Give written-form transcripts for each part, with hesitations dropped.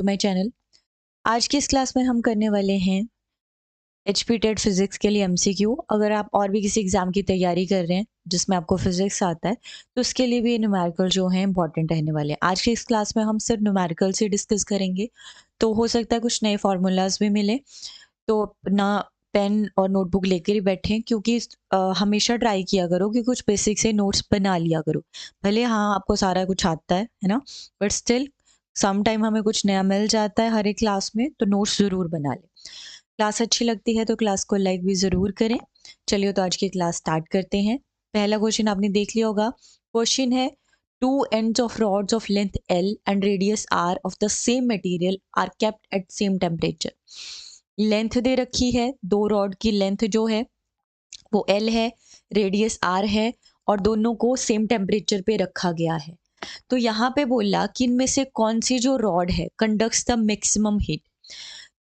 To my channel. आज की इस क्लास में हम करने वाले हैं एचपी टेट फिजिक्स के लिए एमसीक्यू। अगर आप और भी किसी एग्जाम की तैयारी कर रहे हैं जिसमें आपको फिजिक्स आता है तो उसके लिए भी न्यूमेरिकल जो है इंपॉर्टेंट रहने वाले हैं। आज की इस क्लास में हम सिर्फ न्यूमेरिकल से डिस्कस करेंगे, तो हो सकता है कुछ नए फार्मूलाज भी मिले, तो अपना पेन और नोटबुक लेकर ही बैठें, क्योंकि हमेशा ट्राई किया करो कि कुछ बेसिक से नोट्स बना लिया करो। भले हाँ आपको सारा कुछ आता है ना, बट स्टिल सम टाइम हमें कुछ नया मिल जाता है हर एक क्लास में, तो नोट्स ज़रूर बना लें। क्लास अच्छी लगती है तो क्लास को लाइक भी ज़रूर करें। चलिए तो आज की क्लास स्टार्ट करते हैं। पहला क्वेश्चन आपने देख लिया होगा। क्वेश्चन है, to ends of rods of length L and radius R of the same material are kept at same temperature। Length दे रखी है, दो रॉड की लेंथ जो है वो L है, रेडियस R है, और दोनों को सेम टेम्परेचर पे रखा गया है। तो यहाँ पे बोला कि इनमें से कौन सी जो रॉड है कंडक्ट्स द मैक्सिमम हीट।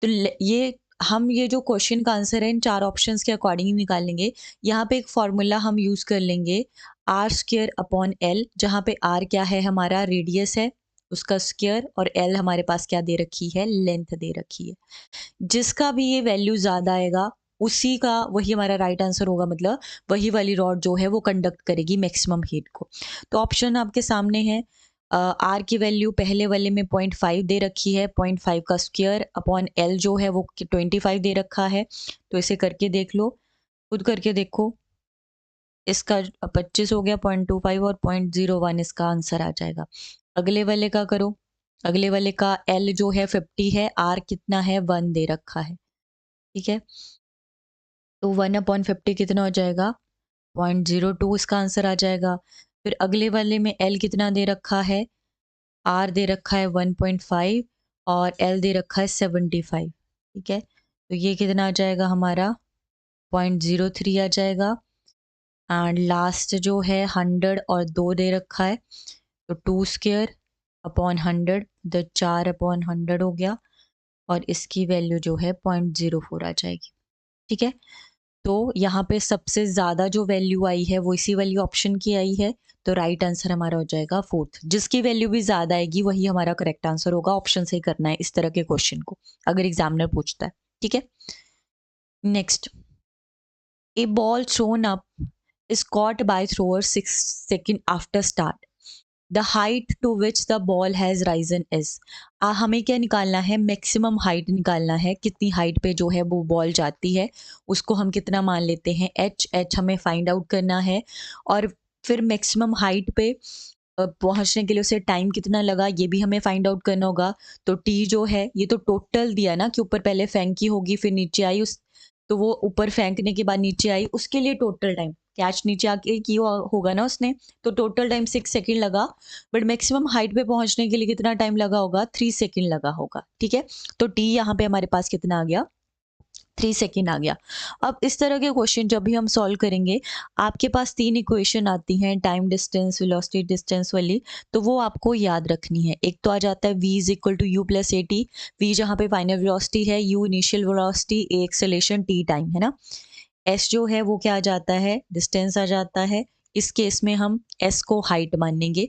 तो ये जो क्वेश्चन का आंसर है इन चार ऑप्शंस के अकॉर्डिंग ही निकालेंगे। यहाँ पे एक फॉर्मूला हम यूज़ कर लेंगे, आर स्क्र अपॉन एल, जहाँ पे आर क्या है, हमारा रेडियस है उसका स्क्र, और एल हमारे पास क्या दे रखी है, लेंथ दे रखी है। जिसका भी ये वैल्यू ज़्यादा आएगा उसी का वही हमारा राइट आंसर होगा, मतलब वही वाली रॉड जो है वो कंडक्ट करेगी मैक्सिमम हीट को। तो ऑप्शन आपके सामने है। आर की वैल्यू पहले वाले में 0.5 दे रखी है, 0.5 का स्क्वायर अपॉन एल जो है वो 25 दे रखा है। तो इसे करके देख लो, खुद करके देखो। इसका 25 हो गया, 0.25 और 0.01 इसका आंसर आ जाएगा। अगले वाले का करो। अगले वाले का एल जो है 50 है, आर कितना है, 1 दे रखा है। ठीक है, तो 1/50 कितना हो जाएगा, 0.02 इसका आंसर आ जाएगा। फिर अगले वाले में एल कितना दे रखा है, आर दे रखा है 1.5 और एल दे रखा है 75। ठीक है, तो ये कितना आ जाएगा हमारा, 0.03 आ जाएगा। एंड लास्ट जो है 100 और 2 दे रखा है, तो 2 स्क्वायर अपॉन 100, द 4/100 हो गया, और इसकी वैल्यू जो है 0.04 आ जाएगी। ठीक है, तो यहाँ पे सबसे ज़्यादा जो वैल्यू आई है वो इसी वाली ऑप्शन की आई है, तो राइट आंसर हमारा हो जाएगा फोर्थ। जिसकी वैल्यू भी ज़्यादा आएगी वही हमारा करेक्ट आंसर होगा। ऑप्शन से ही करना है इस तरह के क्वेश्चन को, अगर एग्जामिनर पूछता है। ठीक है, next, A ball throne up is caught by thrower 6 seconds after start. The height to which the ball has risen is। हमें क्या निकालना है, मैक्सिमम हाइट निकालना है, कितनी हाइट पे जो है वो बॉल जाती है, उसको हम कितना मान लेते हैं, एच हमें फाइंड आउट करना है। और फिर मैक्सिमम हाइट पे पहुंचने के लिए उसे टाइम कितना लगा ये भी हमें फाइंड आउट करना होगा। तो टी जो है ये तो टोटल दिया ना, कि ऊपर पहले फेंकी होगी फिर नीचे आई, उस तो वो ऊपर फेंकने के बाद नीचे आई, उसके लिए टोटल टाइम, कैच नीचे आके की होगा ना उसने, तो टोटल टाइम 6 सेकंड लगा। बट मैक्सिमम हाइट पे पहुंचने के लिए कितना टाइम लगा होगा, 3 सेकंड लगा होगा। ठीक है, तो टी यहाँ पे हमारे पास कितना आ गया, 3 सेकंड आ गया। अब इस तरह के क्वेश्चन जब भी हम सॉल्व करेंगे, आपके पास 3 इक्वेशन आती हैं, टाइम डिस्टेंस वेलोसिटी डिस्टेंस वाली, तो वो आपको याद रखनी है। एक तो आ जाता है v is equal to u plus a t, v जहाँ पे फाइनल वेलोसिटी है, u initial velocity, a acceleration, t time है ना। s जो है वो क्या आ जाता है, डिस्टेंस आ जाता है। इस केस में हम s को हाइट मानेंगे,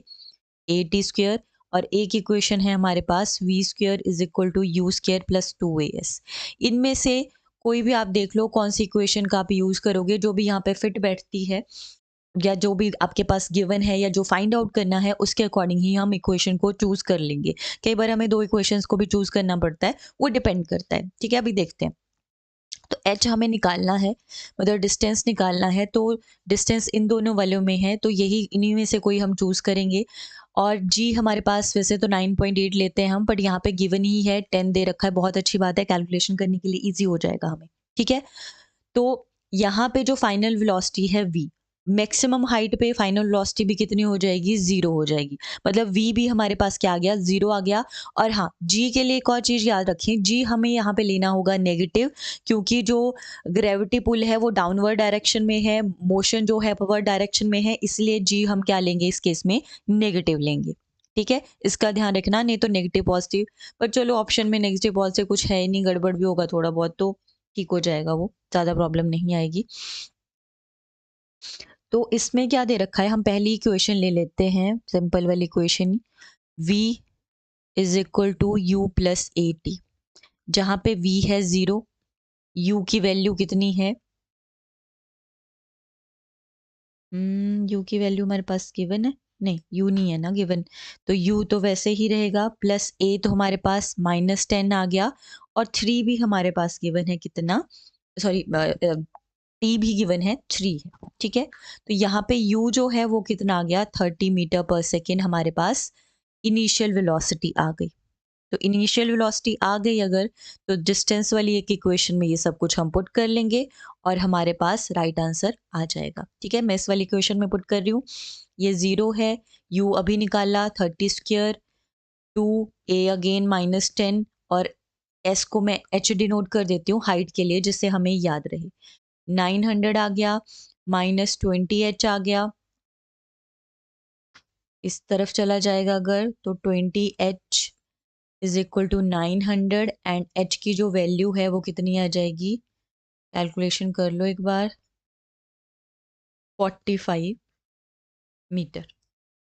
ए टी स्क्वेयर। और एक इक्वेशन है हमारे पास, v square is equal to u square plus 2as। इनमें से कोई भी आप देख लो कौन सी इक्वेशन का आप यूज़ करोगे, जो भी यहाँ पे फिट बैठती है, या जो भी आपके पास गिवन है, या जो फाइंड आउट करना है उसके अकॉर्डिंग ही हम इक्वेशन को चूज़ कर लेंगे। कई बार हमें दो इक्वेशंस को भी चूज़ करना पड़ता है, वो डिपेंड करता है। ठीक है, अभी देखते हैं। तो एच हमें निकालना है, मतलब डिस्टेंस निकालना है, तो डिस्टेंस इन दोनों वालों में है, तो यही इन्हीं में से कोई हम चूज़ करेंगे। और जी हमारे पास वैसे तो 9.8 लेते हैं हम, बट यहाँ पे गिवन ही है 10 दे रखा है, बहुत अच्छी बात है, कैलकुलेशन करने के लिए ईजी हो जाएगा हमें। ठीक है, तो यहाँ पे जो फाइनल वेलोसिटी है v, मैक्सिमम हाइट पे फाइनल वेलोसिटी भी कितनी हो जाएगी, 0 हो जाएगी। मतलब v भी हमारे पास क्या आ गया, 0 आ गया। और हाँ, g के लिए एक और चीज़ याद रखें, g हमें यहाँ पे लेना होगा नेगेटिव, क्योंकि जो ग्रेविटी पुल है वो डाउनवर्ड डायरेक्शन में है, मोशन जो है अपवर्ड डायरेक्शन में है, इसलिए g हम क्या लेंगे इस केस में, नेगेटिव लेंगे। ठीक है, इसका ध्यान रखना, नहीं तो नेगेटिव पॉजिटिव। पर चलो ऑप्शन में नेगेटिव पॉजिटिव कुछ है ही नहीं, गड़बड़ भी होगा थोड़ा बहुत तो ठीक हो जाएगा, वो ज़्यादा प्रॉब्लम नहीं आएगी। तो इसमें क्या दे रखा है, हम पहली इक्वेशन ले लेते हैं, सिंपल वाली equation, v is equal to u plus a t, जहाँ पे v है 0, u की वैल्यू कितनी है, यू की वैल्यू हमारे पास गिवन है, नहीं यू नहीं है ना गिवन, तो यू तो वैसे ही रहेगा, प्लस ए तो हमारे पास -10 आ गया, और 3 भी हमारे पास गिवन है, कितना, सॉरी टी भी गिवन है 3 है, ठीक है। तो यहाँ पे यू जो है वो कितना आ गया, 30 मीटर पर सेकेंड हमारे पास इनिशियल वेलोसिटी आ गई। तो इनिशियल वेलोसिटी आ गई अगर, तो डिस्टेंस वाली एक इक्वेशन में ये सब कुछ हम पुट कर लेंगे और हमारे पास राइट आंसर आ जाएगा, ठीक है। मैं इस वाली इक्वेशन में पुट कर रही हूँ, ये 0 है, u अभी निकाला 30 स्क्वायर, 2 a अगेन -10, और s को मैं h डिनोट कर देती हूँ हाइट के लिए, जिससे हमें याद रहे, 900 आ गया, -20h आ गया, इस तरफ चला जाएगा अगर, तो 20h is equal to 900, and h की जो वैल्यू है वो कितनी आ जाएगी, कैलकुलेशन कर लो एक बार, 45 मीटर,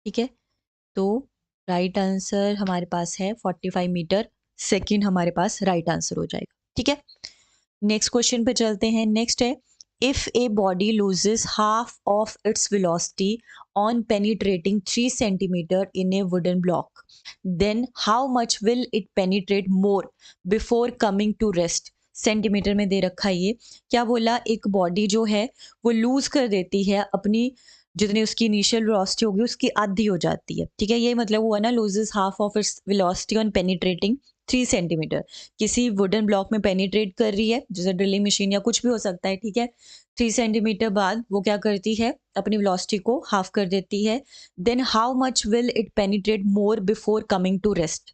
ठीक है। तो राइट आंसर हमारे पास है 45 मीटर सेकंड, हमारे पास राइट आंसर हो जाएगा, ठीक है। नेक्स्ट क्वेश्चन पे चलते हैं। नेक्स्ट है, if a body loses half of its velocity on penetrating 3 centimetre in a wooden block, then how much will it penetrate more before coming to rest. Centimetre में दे रखा है ये, क्या बोला, एक बॉडी जो है वो लूज कर देती है अपनी, जितनी उसकी इनिशियल वेलोसिटी होगी उसकी आधी हो जाती है, ठीक है। ये मतलब हुआ ना, loses half of its velocity on penetrating 3 centimetre, किसी वुडन ब्लॉक में पेनिट्रेट कर रही है, जैसे ड्रिलिंग मशीन या कुछ भी हो सकता है, ठीक है। 3 सेंटीमीटर बाद वो क्या करती है, अपनी वेलोसिटी को हाफ कर देती है, then how much will it penetrate more before coming to rest.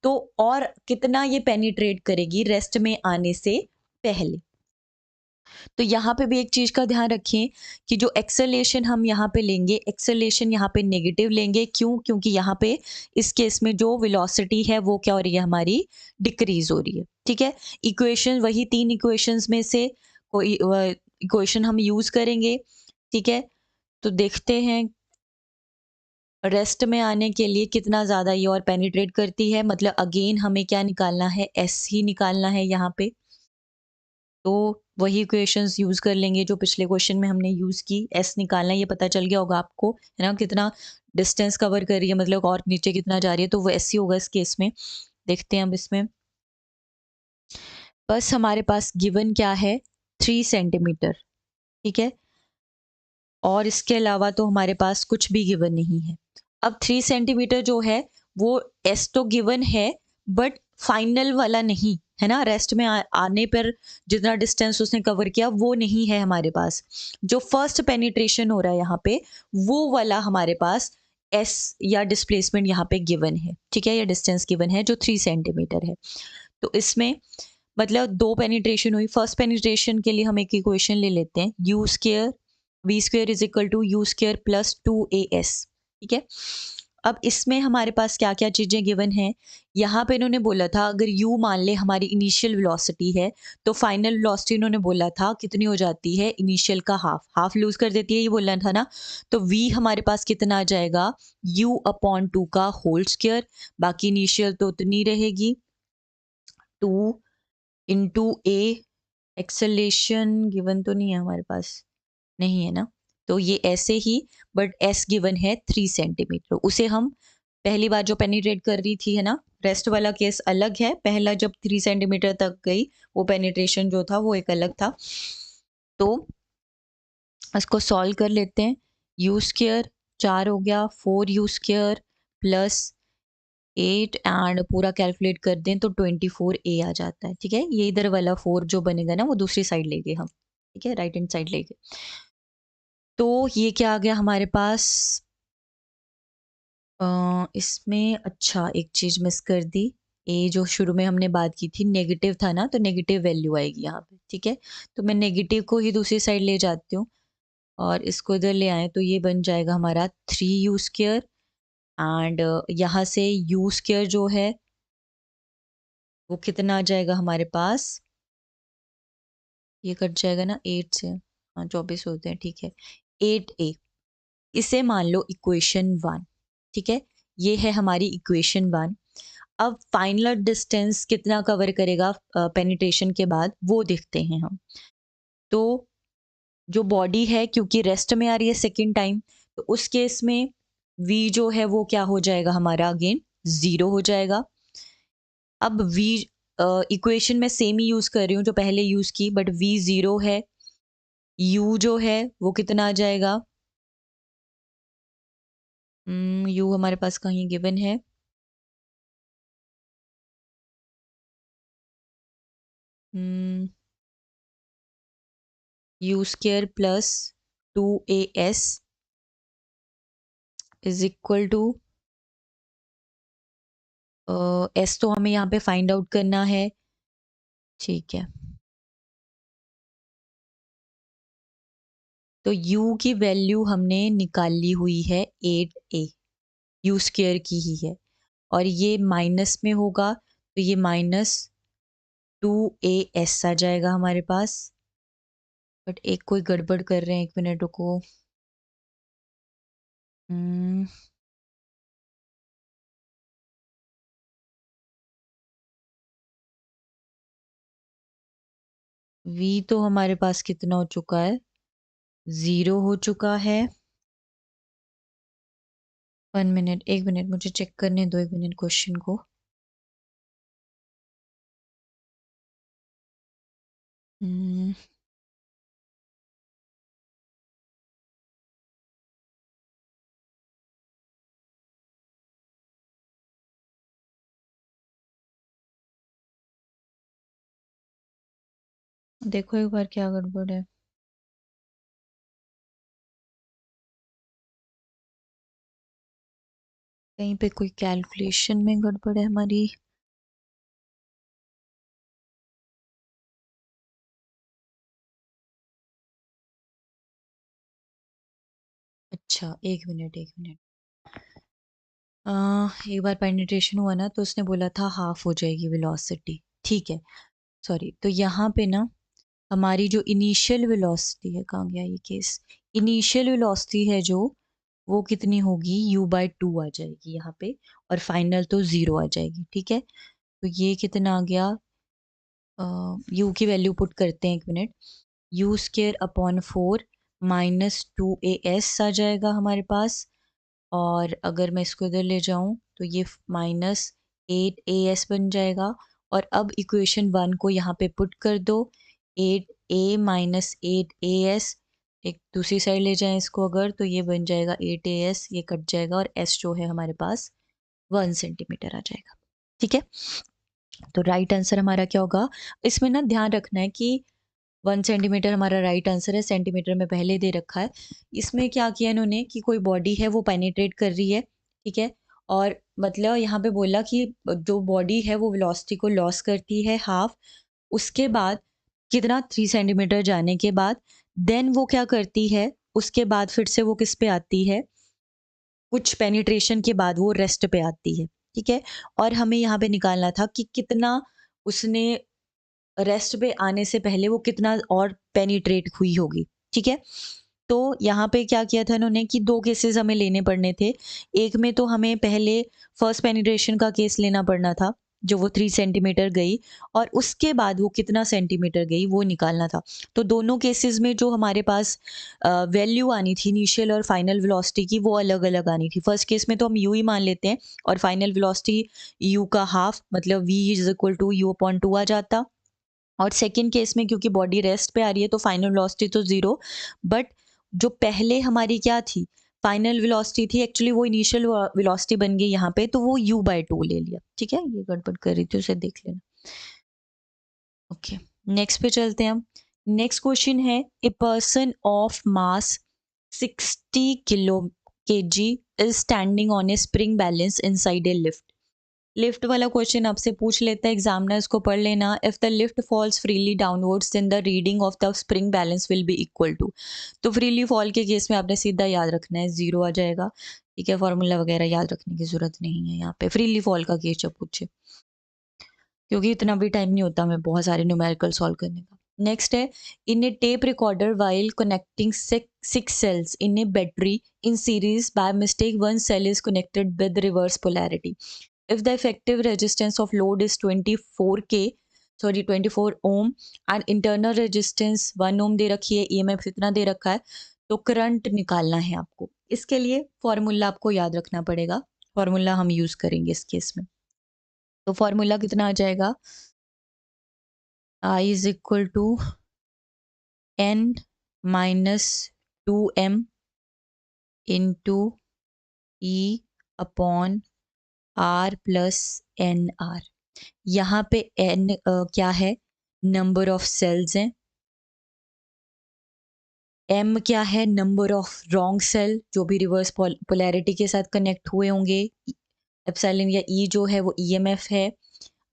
तो और कितना ये पेनिट्रेट करेगी रेस्ट में आने से पहले। तो यहाँ पे भी एक चीज़ का ध्यान रखें कि जो एक्सेलेरेशन हम यहाँ पे लेंगे, एक्सेलेरेशन यहाँ पे नेगेटिव लेंगे, क्यों, क्योंकि यहाँ पे इस केस में जो वेलोसिटी है वो क्या हो रही है, हमारी डिक्रीज हो रही है, ठीक है। इक्वेशन वही 3 इक्वेशंस में से कोई इक्वेशन हम यूज़ करेंगे, ठीक है। तो देखते हैं रेस्ट में आने के लिए कितना ज़्यादा ये और पेनिट्रेट करती है, मतलब अगेन हमें क्या निकालना है, एस ही निकालना है यहाँ पे। तो वही इक्वेशंस यूज़ कर लेंगे जो पिछले क्वेश्चन में हमने यूज़ की, एस निकालना, ये पता चल गया होगा आपको, है ना, कितना डिस्टेंस कवर कर रही है, मतलब और नीचे कितना जा रही है, तो वो एस ही होगा इस केस में। देखते हैं अब इसमें, बस हमारे पास गिवन क्या है, 3 सेंटीमीटर, ठीक है, और इसके अलावा तो हमारे पास कुछ भी गिवन नहीं है। अब 3 सेंटीमीटर जो है वो एस तो गिवन है, बट फाइनल वाला नहीं है ना, रेस्ट में आने पर जितना डिस्टेंस उसने कवर किया वो नहीं है हमारे पास। जो फर्स्ट पेनिट्रेशन हो रहा है यहाँ पे, वो वाला हमारे पास एस या डिस्प्लेसमेंट यहाँ पे गिवन है, ठीक है, या डिस्टेंस गिवन है जो 3 सेंटीमीटर है। तो इसमें मतलब 2 पेनिट्रेशन हुई, फर्स्ट पेनिट्रेशन के लिए हम एक इक्वेशन ले लेते हैं, u square v square is equal to u square plus 2as, ठीक है। अब इसमें हमारे पास क्या क्या चीज़ें गिवन हैं, यहाँ पे इन्होंने बोला था अगर u मान ले हमारी इनिशियल वेलोसिटी है, तो फाइनल वेलोसिटी इन्होंने बोला था कितनी हो जाती है, इनिशियल का हाफ, हाफ लूज कर देती है, ये बोलना था ना। तो v हमारे पास कितना आ जाएगा, u/2 का होल स्क्वायर, बाकी इनिशियल तो उतनी रहेगी, 2 इंटू ए, एक्सेलेरेशन गिवन तो नहीं है हमारे पास, नहीं है ना, तो ये ऐसे ही, बट एस गिवन है 3 सेंटीमीटर, उसे हम पहली बार जो पेनिट्रेट कर रही थी, है ना, रेस्ट वाला केस अलग है, पहला जब 3 सेंटीमीटर तक गई वो पेनिट्रेशन जो था वो एक अलग था। तो इसको सॉल्व कर लेते हैं, यू स्क्वायर 4 हो गया, 4 यू स्क्वायर प्लस 8, एंड पूरा कैलकुलेट कर दें तो 24a आ जाता है, ठीक है। ये इधर वाला 4 जो बनेगा ना वो दूसरी साइड लेंगे हम, ठीक है, राइट हैंड साइड लेंगे। तो ये क्या आ गया हमारे पास, इसमें अच्छा एक चीज़ मिस कर दी, ए जो शुरू में हमने बात की थी नेगेटिव था ना, तो नेगेटिव वैल्यू आएगी यहाँ पे, ठीक है। तो मैं नेगेटिव को ही दूसरी साइड ले जाती हूँ और इसको इधर ले आए, तो ये बन जाएगा हमारा 3u स्क्वायर, एंड यहाँ से यू स्क्वायर जो है वो कितना आ जाएगा हमारे पास, ये कट जाएगा ना 8 से, हाँ 24 होते हैं, ठीक है, 8a, इसे मान लो इक्वेशन 1, ठीक है, ये है हमारी इक्वेशन 1। अब फाइनल डिस्टेंस कितना कवर करेगा पेनिट्रेशन के बाद, वो देखते हैं हम। तो जो बॉडी है क्योंकि रेस्ट में आ रही है सेकेंड टाइम, तो उस केस में वी जो है वो क्या हो जाएगा हमारा, अगेन ज़ीरो हो जाएगा। अब वी इक्वेशन में सेम ही यूज़ कर रही हूँ जो पहले यूज़ की, बट वी ज़ीरो है। यू जो है वो कितना आ जाएगा, यू हमारे पास कहीं गिवन है, u square plus 2as is equal to, s तो हमें यहाँ पे फाइंड आउट करना है, ठीक है। तो u की वैल्यू हमने निकाली हुई है 8a, यू स्क्र की ही है, और ये माइनस में होगा तो ये -2as आ जाएगा हमारे पास। बट एक कोई गड़बड़ कर रहे हैं, 1 मिनट रुको। v तो हमारे पास कितना हो चुका है, 0 हो चुका है। 1 मिनट, 1 मिनट मुझे चेक करने दो, 1 मिनट क्वेश्चन को। हम्म, देखो एक बार क्या गड़बड़ है। कहीं पे कोई कैलकुलेशन में गड़बड़ है हमारी। अच्छा, 1 मिनट, 1 मिनट। एक बार पेनिट्रेशन हुआ ना तो उसने बोला था हाफ हो जाएगी वेलोसिटी, ठीक है। सॉरी, तो यहाँ पे ना हमारी जो इनिशियल वेलोसिटी है, कहाँ गया ये केस, इनिशियल वेलोसिटी है जो, वो कितनी होगी, u/2 आ जाएगी यहाँ पे, और फाइनल तो 0 आ जाएगी, ठीक है। तो ये कितना आ गया, u की वैल्यू पुट करते हैं, 1 minute. You square upon 4 -2as आ जाएगा हमारे पास, और अगर मैं इसको इधर ले जाऊं तो ये -8as बन जाएगा। और अब इक्वेशन 1 को यहाँ पे पुट कर दो, 8a -8as, एक दूसरी साइड ले जाएं इसको अगर, तो ये बन जाएगा 8as, ये कट जाएगा और s जो है हमारे पास 1 सेंटीमीटर आ जाएगा, ठीक है। तो राइट आंसर हमारा क्या होगा, इसमें ना ध्यान रखना है कि 1 सेंटीमीटर हमारा राइट आंसर है, सेंटीमीटर में पहले दे रखा है। इसमें क्या किया इन्होंने कि कोई बॉडी है वो पेनिट्रेट कर रही है, ठीक है, और मतलब यहाँ पे बोला कि जो बॉडी है वो वेलोसिटी को लॉस करती है हाफ, उसके बाद कितना, 3 सेंटीमीटर जाने के बाद, देन वो क्या करती है, उसके बाद फिर से वो किस पे आती है, कुछ पेनिट्रेशन के बाद वो रेस्ट पे आती है, ठीक है। और हमें यहाँ पे निकालना था कि कितना उसने रेस्ट पे आने से पहले वो कितना और पेनिट्रेट हुई होगी, ठीक है। तो यहाँ पे क्या किया था इन्होंने कि दो केसेस हमें लेने पड़ने थे। एक में तो हमें पहले फर्स्ट पेनिट्रेशन का केस लेना पड़ना था, जो वो 3 सेंटीमीटर गई, और उसके बाद वो कितना सेंटीमीटर गई वो निकालना था। तो दोनों केसेस में जो हमारे पास वैल्यू आनी थी इनिशियल और फाइनल वेलोसिटी की, वो अलग अलग आनी थी। फर्स्ट केस में तो हम यू ही मान लेते हैं, और फाइनल वेलोसिटी यू का हाफ, मतलब v is equal to u/2 आ जाता। और सेकंड केस में क्योंकि बॉडी रेस्ट पे आ रही है तो फाइनल वेलोसिटी तो 0, बट जो पहले हमारी क्या थी, फाइनल वेलोसिटी थी, एक्चुअली वो इनिशियल वेलोसिटी बन गई यहाँ पे, तो वो u/2 ले लिया, ठीक है। ये गड़बड़ कर रही थी, उसे देख लेना। ओके, नेक्स्ट पे चलते हैं हम। नेक्स्ट क्वेश्चन है, a person of mass 60 kg is standing on a spring balance inside a lift. Lift वाला क्वेश्चन आपसे पूछ लेता है एग्जामिनर, इसको पढ़ लेना। If the lift falls freely downwards then the reading of the spring balance will be equal to. तो freely fall के केस में आपने सीधा याद रखना है, 0 आ जाएगा, ठीक है। फॉर्मूला वगैरह याद रखने की जरूरत नहीं है यहाँ पे, फ्रीली फॉल का केस जब पूछे, क्योंकि इतना भी टाइम नहीं होता हमें बहुत सारे न्यूमेरिकल सॉल्व करने का। नेक्स्ट है, in a tape recorder while connecting 6 cells in a battery in series by mistake 1 cell is connected with reverse polarity. If the effective resistance of load is 24 ohm and internal resistance 1 ohm दे रखी है, EMF इतना दे रखा है, तो current निकालना है आपको। इसके लिए फॉर्मूला आपको याद रखना पड़ेगा। फॉर्मूला हम यूज़ करेंगे इस केस में। तो फॉर्मूला कितना आ जाएगा? I is equal to n minus 2m into E upon R plus n r. यहाँ पे एन क्या है? नंबर ऑफ सेल्स हैं। एम क्या है? नंबर ऑफ रॉन्ग सेल जो भी रिवर्स पोलैरिटी के साथ कनेक्ट हुए होंगे। एप्सिलॉन या ई जो है वो ईएमएफ है।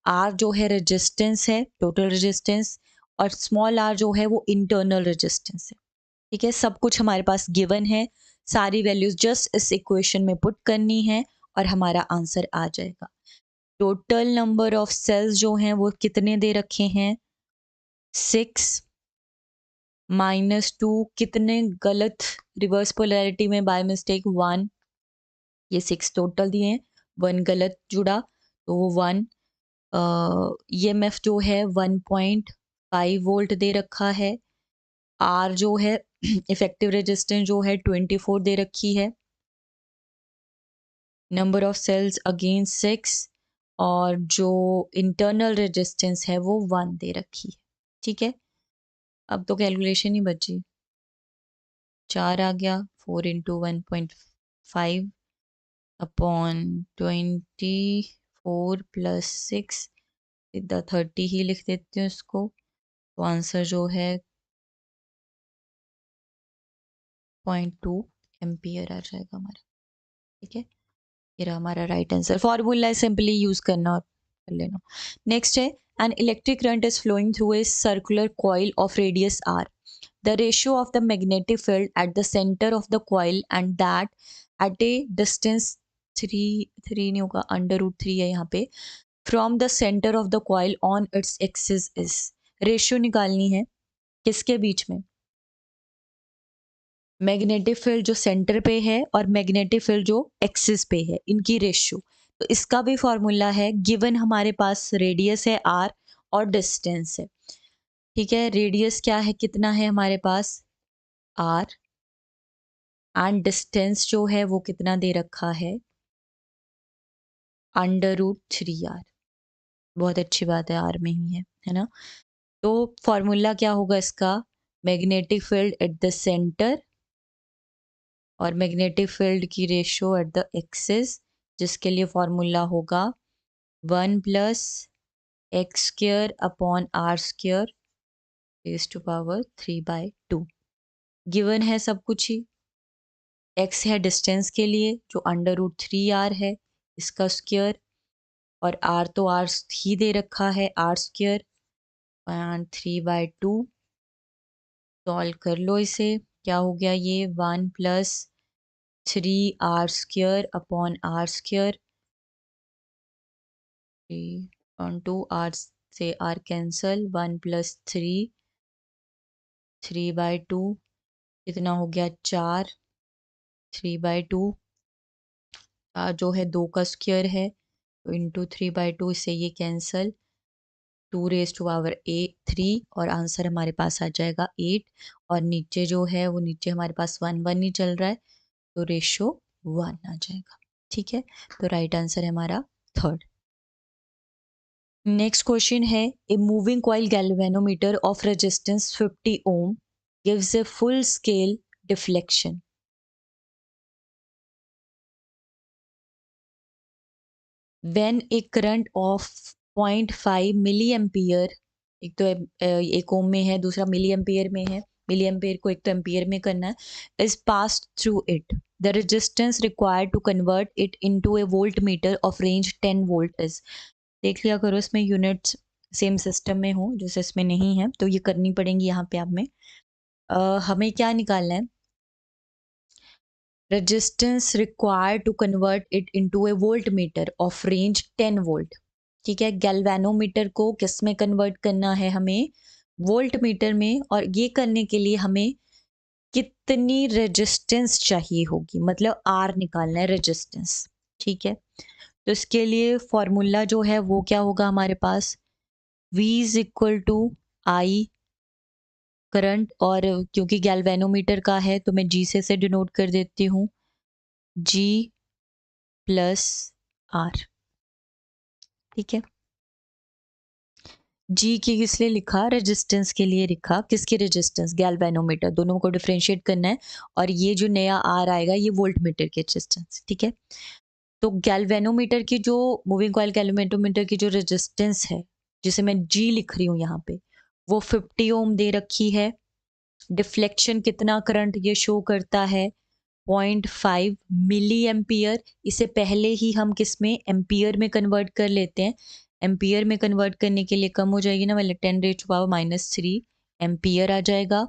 आर जो है रेजिस्टेंस है, टोटल रेजिस्टेंस। और स्मॉल आर जो है वो इंटरनल रेजिस्टेंस है। ठीक है, सब कुछ हमारे पास गिवन है। सारी वैल्यूज जस्ट इस इक्वेशन में पुट करनी है और हमारा आंसर आ जाएगा। टोटल नंबर ऑफ सेल्स जो हैं वो कितने दे रखे हैं? 6 -2 कितने गलत रिवर्स पोलैरिटी में बाय मिस्टेक 1। ये 6 टोटल दिए हैं, 1 गलत जुड़ा तो वो 1। ईएमएफ जो है 1.5 वोल्ट दे रखा है। आर जो है इफेक्टिव रेजिस्टेंस जो है 24 दे रखी है। नंबर ऑफ सेल्स अगेन 6 और जो इंटरनल रेजिस्टेंस है वो 1 दे रखी है। ठीक है, अब तो कैलकुलेशन ही बची। 4 आ गया, 4 इंटू 1.5 अपॉन 24 प्लस 6, सीधा 30 ही लिख देती हूँ इसको। तो आंसर जो है 0.2 एम्पियर आ जाएगा हमारा। ठीक है, ये रहा हमारा right answer. Formula simply use करना और कर लेना। नेक्स्ट है, an electric current is flowing through a circular coil of radius r. The ratio of the magnetic field at the center of the coil and that at a distance 3 नहीं होगा, √3 है यहाँ पे, from the center of the coil on its axis is। Ratio निकालनी है किसके बीच में? Magnetic field जो सेंटर पे है और मैग्नेटिक फील्ड जो एक्सिस पे है, इनकी रेशियो। तो इसका भी फॉर्मूला है, गिवन हमारे पास रेडियस है r और डिस्टेंस है। ठीक है, रेडियस क्या है, कितना है हमारे पास r, एंड डिस्टेंस जो है वो कितना दे रखा है, √3r। बहुत अच्छी बात है, आर में ही है ना। तो फॉर्मूला क्या होगा इसका? Magnetic field at the centre और मैग्नेटिक फील्ड की रेशियो एट द एक्सिस, जिसके लिए फॉर्मूला होगा 1 plus x square upon r square raise to power 3/2। Given है सब कुछ ही। एक्स है डिस्टेंस के लिए जो √3r है, इसका स्क्वायर, और आर तो आर ही दे रखा है, आर स्क्वायर एंड 3/2। सॉल्व कर लो इसे, क्या हो गया ये? 1 plus 3r square upon r square, 3/2, r से आर कैंसल, 1 प्लस 3/2 कितना हो गया? 4, 3/2 जो है 2 का स्क्वायर है तो इंटू 3/2, इससे ये कैंसल, 2 रेज़ टू पावर 3 और आंसर हमारे पास आ जाएगा 8। और नीचे जो है वो नीचे हमारे पास 1 1 ही चल रहा है तो रेशो 1 आ जाएगा। ठीक है, तो राइट आंसर है हमारा 3rd। नेक्स्ट क्वेश्चन है, a moving coil galvanometer of resistance 50 ohm gives a full scale deflection. When a current of 0.5 milli ampere, एक तो एक ओम में है, दूसरा मिली एम्पियर में है, मिली एम्पियर को एक तो एम्पियर में करना है, is passed through it, the resistance required to convert it into a voltmeter of range 10 volt is. देख लिया करो इसमें यूनिट्स सेम सिस्टम में हो, जैसे इसमें नहीं है तो ये करनी पड़ेंगी यहाँ पे आप में। हमें क्या निकालना है? resistance required to convert it into a voltmeter of range 10 volt. ठीक है, गैल्वेनोमीटर को किस में कन्वर्ट करना है? हमें वोल्ट मीटर में। और ये करने के लिए हमें कितनी रेजिस्टेंस चाहिए होगी, मतलब आर निकालना है रेजिस्टेंस। ठीक है, तो इसके लिए फॉर्मूला जो है वो क्या होगा हमारे पास, V is equal to i current, और क्योंकि गैल्वेनोमीटर का है तो मैं G से डिनोट कर देती हूँ, G प्लस R। ठीक है, G की किस लिए लिखा, रेजिस्टेंस के लिए लिखा। किसकी रेजिस्टेंस, गैल्वेनोमीटर, दोनों को डिफरेंशिएट करना है। और ये जो नया R आएगा ये वोल्टमीटर की रेजिस्टेंस। ठीक है, तो गैल्वेनोमीटर की जो, मूविंग कॉइल गैल्वेनोमीटर की जो रेजिस्टेंस है, जिसे मैं G लिख रही हूँ यहाँ पे, वो 50 ओम दे रखी है। डिफ्लेक्शन कितना करंट ये शो करता है, 0.5 मिली एम्पियर। इसे पहले ही हम किस में, एम्पियर में कन्वर्ट कर लेते हैं। एम्पियर में कन्वर्ट करने के लिए कम हो जाएगी ना, मतलब 10⁻³ एम्पियर आ जाएगा।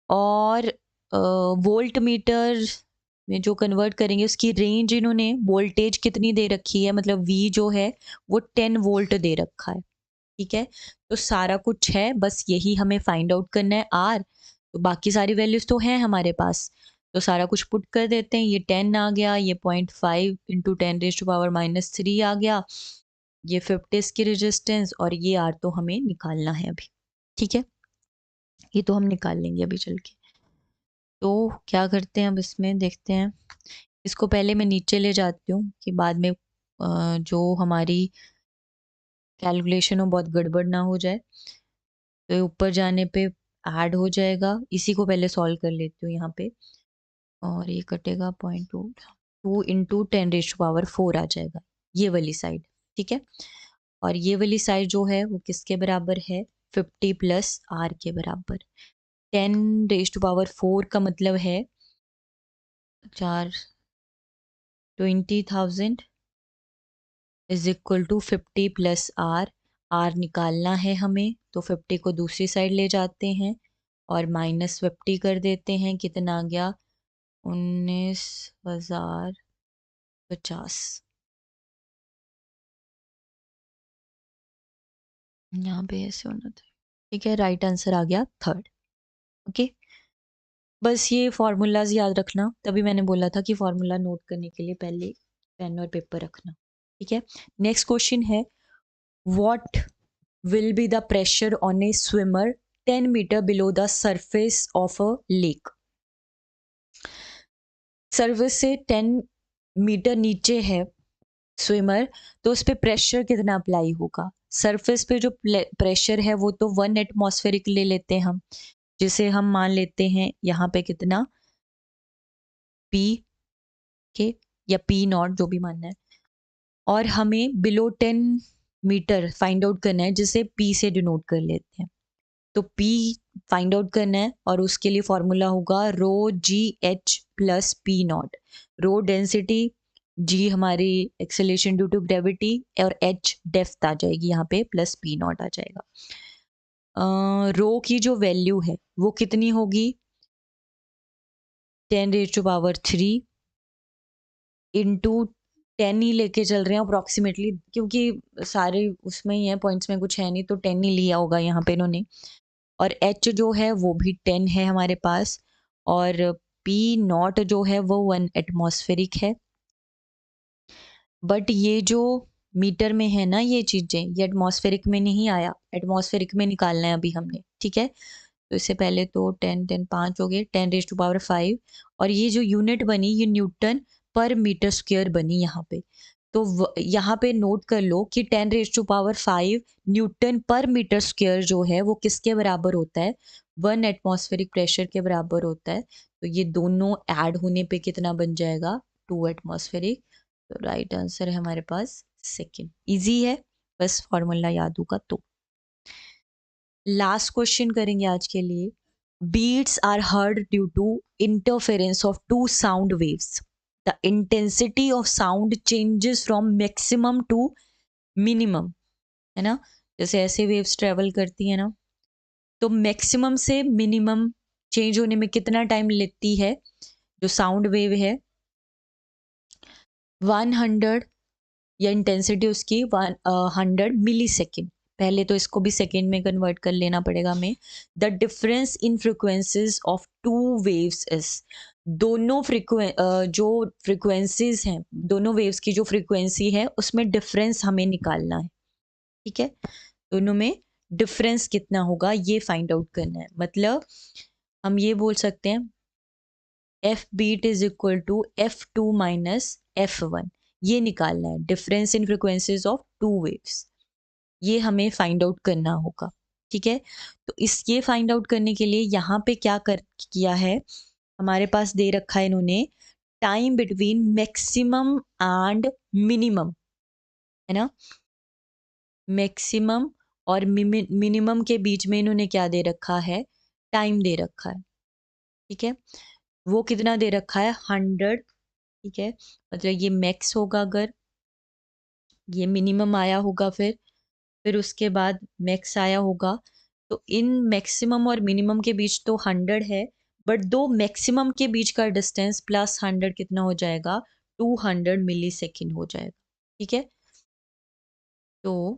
और वोल्ट मीटर में जो कन्वर्ट करेंगे उसकी रेंज इन्होंने वोल्टेज कितनी दे रखी है, मतलब वी जो है वो 10 वोल्ट दे रखा है। ठीक है, तो सारा कुछ है, बस यही हमें फाइंड आउट करना है आर। तो बाकी सारी वैल्यूज तो हैं हमारे पास, तो सारा कुछ पुट कर देते हैं। ये 10 आ गया, ये 0.5 इंटू 10⁻³ आ गया, ये 50 इसकी रेजिस्टेंस, और ये आर तो हमें निकालना है अभी। ठीक है, ये तो हम निकाल लेंगे अभी चल के। तो क्या करते हैं अब, इसमें देखते हैं। इसको पहले मैं नीचे ले जाती हूँ कि बाद में जो हमारी कैलकुलेशन हो बहुत गड़बड़ ना हो जाए। तो ऊपर जाने पे ऐड हो जाएगा, इसी को पहले सॉल्व कर लेती हूँ यहाँ पे। और ये कटेगा 0.2 इंटू 10⁻⁴ आ जाएगा, ये वाली साइड। ठीक है, और ये वाली साइड जो है वो किसके बराबर है, 50 प्लस R के बराबर। 10⁻⁴ का मतलब है 20,000 is equal to 50 plus R। R निकालना है हमें, तो 50 को दूसरी साइड ले जाते हैं और -50 कर देते हैं। कितना आ गया, 19,050। यहाँ पे ऐसे होना था। ठीक है, राइट आंसर आ गया थर्ड। ओके, बस ये फॉर्मूलाज याद रखना, तभी मैंने बोला था कि फॉर्मूला नोट करने के लिए पहले पेन और पेपर रखना। ठीक है, नेक्स्ट क्वेश्चन है, what will be the pressure on a swimmer 10 meter below the surface of a lake। Surface से 10 मीटर नीचे है स्विमर, तो उस पर प्रेशर कितना अप्लाई होगा। सरफेस पे जो प्रेशर है वो तो 1 एटमॉस्फेरिक ले लेते हैं हम, जिसे हम मान लेते हैं यहाँ पे कितना, P के या P0 जो भी मानना है। और हमें बिलो 10 मीटर फाइंड आउट करना है, जिसे P से डिनोट कर लेते हैं। तो P फाइंड आउट करना है और उसके लिए फॉर्मूला होगा ρgh plus P0। Rho density, G हमारी एक्सेलेरेशन ड्यू टू ग्रेविटी, और H डेप्थ आ जाएगी यहाँ पे, प्लस P0 आ जाएगा। रो की जो वैल्यू है वो कितनी होगी, 10⁻³ इंटू 10 ही लेके चल रहे हैं अप्रॉक्सीमेटली, क्योंकि सारे उसमें ही है, पॉइंट्स में कुछ है नहीं, तो 10 ही लिया होगा यहाँ पे इन्होंने। और H जो है वो भी 10 है हमारे पास, और P0 जो है वो 1 एटमॉस्फेरिक है। बट ये जो मीटर में है ना ये चीज़ें, ये एटमॉस्फेरिक में नहीं आया, एटमॉस्फेरिक में निकालना है अभी हमने। ठीक है, तो इससे पहले तो 10 5 हो गए, 10⁻⁵। और ये जो यूनिट बनी ये न्यूटन पर मीटर स्क्वायर बनी यहाँ पे। तो यहाँ पे नोट कर लो कि 10⁻⁵ न्यूटन पर मीटर स्क्वायर जो है वो किसके बराबर होता है, 1 एटमॉस्फेरिक प्रेशर के बराबर होता है। तो ये दोनों ऐड होने पे कितना बन जाएगा, 2 एटमॉस्फेरिक। तो राइट आंसर है हमारे पास सेकंड। इजी है, बस फॉर्मूला याद होगा तो। लास्ट क्वेश्चन करेंगे आज के लिए। Beats are heard due to interference of two sound waves. The intensity of sound changes from maximum to minimum, है ना। जैसे ऐसे वेव्स ट्रेवल करती है ना, तो मैक्सिमम से मिनिमम चेंज होने में कितना टाइम लेती है जो साउंड वेव है, 100, या इंटेंसिटी उसकी 100 मिली सेकेंड। पहले तो इसको भी सेकेंड में कन्वर्ट कर लेना पड़ेगा हमें। The difference in frequencies of two waves is, जो फ्रीक्वेंसीज हैं, दोनों वेव्स की जो फ्रीक्वेंसी है उसमें डिफरेंस हमें निकालना है। ठीक है, दोनों में डिफरेंस कितना होगा ये फाइंड आउट करना है। मतलब हम ये बोल सकते हैं f beat is equal to F2 minus F1, ये निकालना है, difference in frequencies of two waves, ये हमें फाइंड आउट करना होगा। ठीक है, तो इस ये फाइंड आउट करने के लिए यहाँ पे क्या कर किया है, हमारे पास दे रखा है इन्होंने time between maximum and minimum, है ना, मैक्सिमम और मिनिमम के बीच में इन्होंने क्या दे रखा है, टाइम दे रखा है। ठीक है, वो कितना दे रखा है, 100। ठीक है, मतलब ये मैक्स होगा, अगर ये मिनिमम आया होगा, फिर उसके बाद मैक्स आया होगा, तो इन मैक्सिमम और मिनिमम के बीच तो 100 है, बट दो मैक्सिमम के बीच का डिस्टेंस प्लस 100 कितना हो जाएगा, 200 मिली सेकेंड हो जाएगा। ठीक है, तो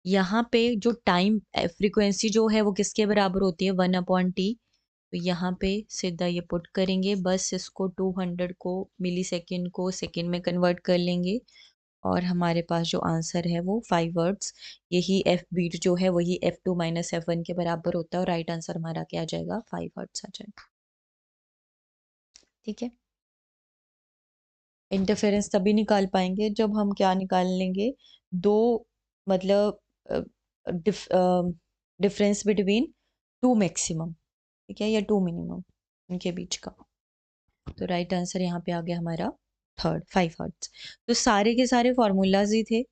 यहाँ पे जो टाइम फ्रीक्वेंसी जो है वो किसके बराबर होती है, 1/t। तो यहाँ पे सीधा ये पुट करेंगे, बस इसको 200 को मिली सेकेंड को सेकेंड में कन्वर्ट कर लेंगे, और हमारे पास जो आंसर है वो 5 हर्ट्ज, यही एफ बीट जो है वही F2 माइनस F1 के बराबर होता है, और राइट आंसर हमारा क्या आ जाएगा, 5 हर्ट्ज आ जाएगा। ठीक है, इंटरफेरेंस तभी निकाल पाएंगे जब हम क्या निकाल लेंगे, दो, मतलब डिफरेंस बिटवीन टू मैक्सिमम, ठीक है, या टू मिनिमम, उनके बीच का। तो राइट आंसर यहाँ पे आ गया हमारा 5 हर्ट्ज। तो सारे के सारे फार्मूलाज ही थे,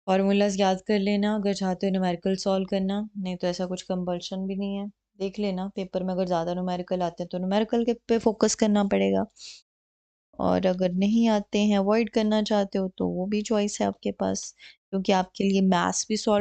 फार्मूलाज याद कर लेना अगर चाहते हो न्यूमेरिकल सॉल्व करना, नहीं तो ऐसा कुछ कंपल्शन भी नहीं है, देख लेना पेपर में अगर ज़्यादा न्यूमेरिकल आते हैं तो न्यूमेरिकल के पे फोकस करना पड़ेगा, और अगर नहीं आते हैं, अवॉइड करना चाहते हो, तो वो भी चॉइस है आपके पास, क्योंकि आपके लिए मैथ्स भी सॉल्व